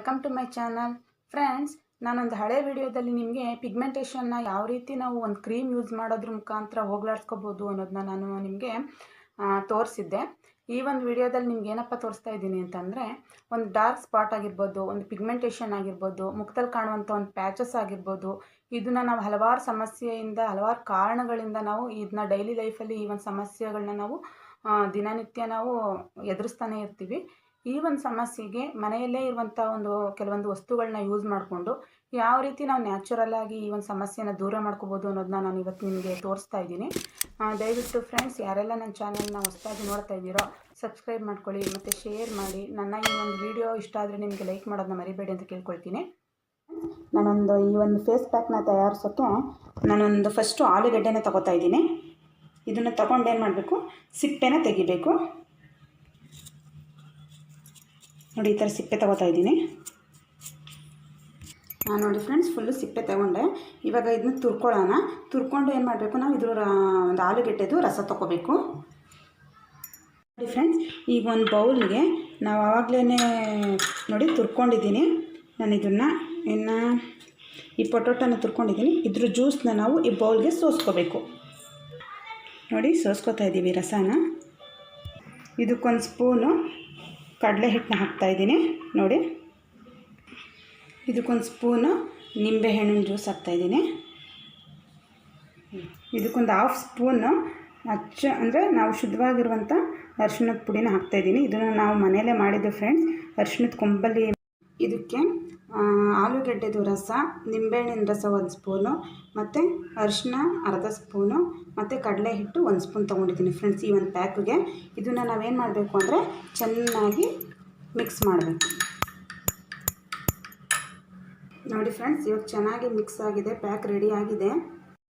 Welcome to my channel friends. ನಾನೊಂದು ಹಳೆ ವಿಡಿಯೋದಲ್ಲಿ ನಿಮಗೆ ಪಿಗ್ಮೆಂಟೇಷನ್ನ ಯಾವ ರೀತಿ ನಾವು ಒಂದು ಕ್ರೀಮ್ ಯೂಸ್ ಮಾಡೋದ್ರ ಮುಖಾಂತರ ಹೋಗ್ಲಾಡ್ಸ್ಕೋಬೋದು ಅನ್ನೋದನ್ನ ನಾನು ನಿಮಗೆ ತೋರಿಸಿದ್ದೆ. ಈ ಒಂದು ವಿಡಿಯೋದಲ್ಲಿ ನಿಮ್ಗೆ ಏನಪ್ಪ ತೋರಿಸ್ತಾ ಇದ್ದೀನಿ ಅಂತಂದರೆ, ಒಂದು ಡಾರ್ಕ್ ಸ್ಪಾಟ್ ಆಗಿರ್ಬೋದು, ಒಂದು ಪಿಗ್ಮೆಂಟೇಷನ್ ಆಗಿರ್ಬೋದು, ಮುಖದಲ್ಲಿ ಕಾಣುವಂಥ ಒಂದು ಪ್ಯಾಚಸ್ ಆಗಿರ್ಬೋದು, ಇದನ್ನು ನಾವು ಹಲವಾರು ಸಮಸ್ಯೆಯಿಂದ, ಹಲವಾರು ಕಾರಣಗಳಿಂದ ನಾವು ಇದನ್ನ ಡೈಲಿ ಲೈಫಲ್ಲಿ ಈ ಒಂದು ಸಮಸ್ಯೆಗಳನ್ನ ನಾವು ದಿನನಿತ್ಯ ನಾವು ಎದುರಿಸ್ತಾನೆ ಇರ್ತೀವಿ. ಈ ಒಂದು ಸಮಸ್ಯೆಗೆ ಮನೆಯಲ್ಲೇ ಇರುವಂಥ ಕೆಲವೊಂದು ವಸ್ತುಗಳನ್ನ ಯೂಸ್ ಮಾಡಿಕೊಂಡು ಯಾವ ರೀತಿ ನಾವು ನ್ಯಾಚುರಲ್ ಆಗಿ ಈ ಒಂದು ಸಮಸ್ಯೆನ ದೂರ ಮಾಡ್ಕೋಬೋದು ಅನ್ನೋದನ್ನ ನಾನು ಇವತ್ತು ನಿಮಗೆ ತೋರಿಸ್ತಾ ಇದ್ದೀನಿ. ದಯವಿಟ್ಟು ಫ್ರೆಂಡ್ಸ್, ಯಾರೆಲ್ಲ ನನ್ನ ಚಾನಲ್ನ ಹೊಸದಾಗಿ ನೋಡ್ತಾ ಇದ್ದೀರೋ ಸಬ್ಸ್ಕ್ರೈಬ್ ಮಾಡ್ಕೊಳ್ಳಿ ಮತ್ತು ಶೇರ್ ಮಾಡಿ. ನನ್ನ ಈ ಒಂದು ವಿಡಿಯೋ ಇಷ್ಟ ಆದರೆ ನಿಮಗೆ ಲೈಕ್ ಮಾಡೋದನ್ನ ಮರಿಬೇಡಿ ಅಂತ ಕೇಳ್ಕೊಳ್ತೀನಿ. ಈ ಒಂದು ಫೇಸ್ ಪ್ಯಾಕ್ನ ತಯಾರಿಸೋಕ್ಕೆ ನಾನೊಂದು ಫಸ್ಟು ಆಲೂಗಡ್ಡೆನ ತಗೋತಾ ಇದ್ದೀನಿ. ಇದನ್ನು ತಗೊಂಡು ಏನು ಮಾಡಬೇಕು, ಸಿಪ್ಪೆನ ತೆಗಿಬೇಕು. ನೋಡಿ, ಈ ಥರ ಸಿಪ್ಪೆ ತಗೋತಾ ಇದ್ದೀನಿ. ನೋಡಿ ಫ್ರೆಂಡ್ಸ್, ಫುಲ್ಲು ಸಿಪ್ಪೆ ತಗೊಂಡೆ. ಇವಾಗ ಇದನ್ನ ತುರ್ಕೊಂಡು ಏನು ಮಾಡಬೇಕು, ನಾವು ಇದ್ರ ಒಂದು ಆಲೂಗೆಡ್ಡೆದು ರಸ ತೊಗೋಬೇಕು. ನೋಡಿ ಫ್ರೆಂಡ್ಸ್, ಈಗ ಒಂದು ಬೌಲ್ಗೆ ನಾವು ಆವಾಗಲೇ ನೋಡಿ ತುರ್ಕೊಂಡಿದ್ದೀನಿ. ನಾನು ಈ ಪೊಟೊಟೊನ ತುರ್ಕೊಂಡಿದ್ದೀನಿ. ಇದ್ರ ಜ್ಯೂಸನ್ನ ನಾವು ಈ ಬೌಲ್ಗೆ ಸೋಸ್ಕೋಬೇಕು. ನೋಡಿ, ಸೋಸ್ಕೋತಾ ಇದ್ದೀವಿ ರಸನ. ಇದಕ್ಕೊಂದು ಸ್ಪೂನು ಕಡಲೆ ಹಿಟ್ಟನ್ನ ಹಾಕ್ತಾಯಿದ್ದೀನಿ. ನೋಡಿ, ಇದಕ್ಕೊಂದು ಸ್ಪೂನು ನಿಂಬೆಹಣ್ಣಿನ ಜ್ಯೂಸ್ ಹಾಕ್ತಾಯಿದ್ದೀನಿ. ಇದಕ್ಕೊಂದು ಹಾಫ್ ಸ್ಪೂನು ಅಂದರೆ ನಾವು ಶುದ್ಧವಾಗಿರುವಂಥ ಅರಿಶಿಣದ ಪುಡಿನ ಹಾಕ್ತಾಯಿದ್ದೀನಿ. ಇದನ್ನು ನಾವು ಮನೆಯಲ್ಲೇ ಮಾಡಿದ್ದು ಫ್ರೆಂಡ್ಸ್, ಅರಿಶಿಣದ ಕೊಂಬಲ್ಲಿ. ಇದಕ್ಕೆ ಆಲೂಗೆಡ್ಡೆದು ರಸ, ನಿಂಬೆಹಣ್ಣಿನ ರಸ ಒಂದು ಸ್ಪೂನು, ಮತ್ತು ಅರಿಶಿಣ ಅರ್ಧ ಸ್ಪೂನು, ಮತ್ತು ಕಡಲೆ ಹಿಟ್ಟು ಒಂದು ಸ್ಪೂನ್ ತೊಗೊಂಡಿದ್ದೀನಿ ಫ್ರೆಂಡ್ಸ್ ಈ ಒಂದು ಪ್ಯಾಕ್ಗೆ. ಇದನ್ನು ನಾವೇನು ಮಾಡಬೇಕು ಅಂದರೆ ಚೆನ್ನಾಗಿ ಮಿಕ್ಸ್ ಮಾಡಬೇಕು. ನೋಡಿ ಫ್ರೆಂಡ್ಸ್, ಇವಾಗ ಚೆನ್ನಾಗಿ ಮಿಕ್ಸ್ ಆಗಿದೆ, ಪ್ಯಾಕ್ ರೆಡಿ ಆಗಿದೆ.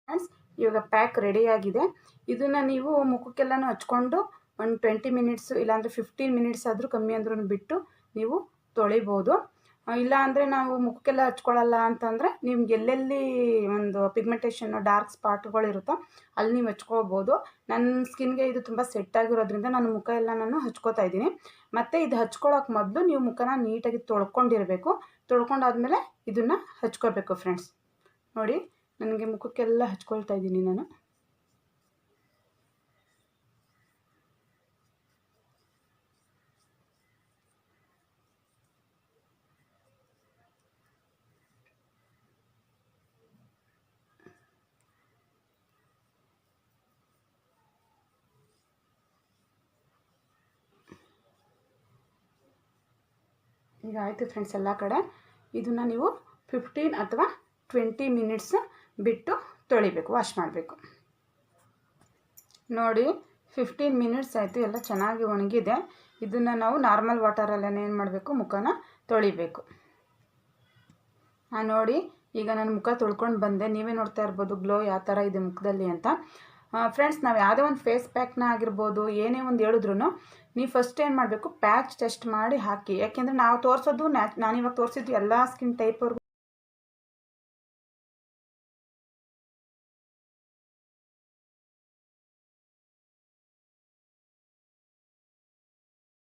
ಫ್ರೆಂಡ್ಸ್, ಇವಾಗ ಪ್ಯಾಕ್ ರೆಡಿ ಆಗಿದೆ. ಇದನ್ನು ನೀವು ಮುಖಕ್ಕೆಲ್ಲನೂ ಹಚ್ಕೊಂಡು ಒಂದು 20 ಮಿನಿಟ್ಸು ಇಲ್ಲಾಂದರೆ 15 ಮಿನಿಟ್ಸ್ ಆದರೂ ಕಮ್ಮಿ ಅಂದ್ರೂ ಬಿಟ್ಟು ನೀವು ತೊಳಿಬೋದು. ಇಲ್ಲ ಅಂದರೆ ನಾವು ಮುಖಕ್ಕೆಲ್ಲ ಹಚ್ಕೊಳ್ಳಲ್ಲ ಅಂತಂದರೆ ನಿಮ್ಗೆ ಎಲ್ಲೆಲ್ಲಿ ಒಂದು ಪಿಗ್ಮೆಂಟೇಷನ್ನು ಡಾರ್ಕ್ ಸ್ಪಾಟ್ಗಳಿರುತ್ತೋ ಅಲ್ಲಿ ನೀವು ಹಚ್ಕೋಬೋದು. ನನ್ನ ಸ್ಕಿನ್ಗೆ ಇದು ತುಂಬ ಸೆಟ್ ಆಗಿರೋದ್ರಿಂದ ನಾನು ಮುಖ ಎಲ್ಲ ನಾನು ಹಚ್ಕೋತಾ ಇದ್ದೀನಿ. ಮತ್ತು ಇದು ಹಚ್ಕೊಳ್ಳೋಕೆ ಮೊದಲು ನೀವು ಮುಖನ ನೀಟಾಗಿ ತೊಳ್ಕೊಂಡಾದ್ಮೇಲೆ ಇದನ್ನು ಹಚ್ಕೋಬೇಕು ಫ್ರೆಂಡ್ಸ್. ನೋಡಿ, ನನಗೆ ಮುಖಕ್ಕೆಲ್ಲ ಹಚ್ಕೊಳ್ತಾ ಇದ್ದೀನಿ ನಾನು. ಈಗ ಆಯಿತು ಫ್ರೆಂಡ್ಸ್ ಎಲ್ಲ ಕಡೆ. ಇದನ್ನು ನೀವು 15 ಅಥವಾ 20 ಮಿನಿಟ್ಸ್ ಬಿಟ್ಟು ತೊಳಿಬೇಕು, ವಾಶ್ ಮಾಡಬೇಕು. ನೋಡಿ, 15 ಮಿನಿಟ್ಸ್ ಆಯಿತು, ಎಲ್ಲ ಚೆನ್ನಾಗಿ ಒಣಗಿದೆ. ಇದನ್ನು ನಾವು ನಾರ್ಮಲ್ ವಾಟರಲ್ಲೇ ಏನು ಮಾಡಬೇಕು, ಮುಖನ ತೊಳಿಬೇಕು. ನೋಡಿ, ಈಗ ನಾನು ಮುಖ ತೊಳ್ಕೊಂಡು ಬಂದೆ. ನೀವೇ ನೋಡ್ತಾ ಇರ್ಬೋದು ಗ್ಲೋ ಯಾವ ಥರ ಇದೆ ಮುಖದಲ್ಲಿ ಅಂತ. ಫ್ರೆಂಡ್ಸ್, ನಾವು ಯಾವುದೇ ಒಂದು ಫೇಸ್ ಪ್ಯಾಕ್ನ ಆಗಿರ್ಬೋದು, ಏನೇ ಒಂದು ಹೇಳಿದ್ರು ನೀವು ಫಸ್ಟ್ ಏನು ಮಾಡಬೇಕು, ಪ್ಯಾಚ್ ಟೆಸ್ಟ್ ಮಾಡಿ ಹಾಕಿ. ಯಾಕೆಂದರೆ ನಾವು ತೋರಿಸೋದು ನಾನಿವಾಗ ತೋರಿಸಿದ್ದು ಎಲ್ಲ ಸ್ಕಿನ್ ಟೈಪ್ವರೆಗೂ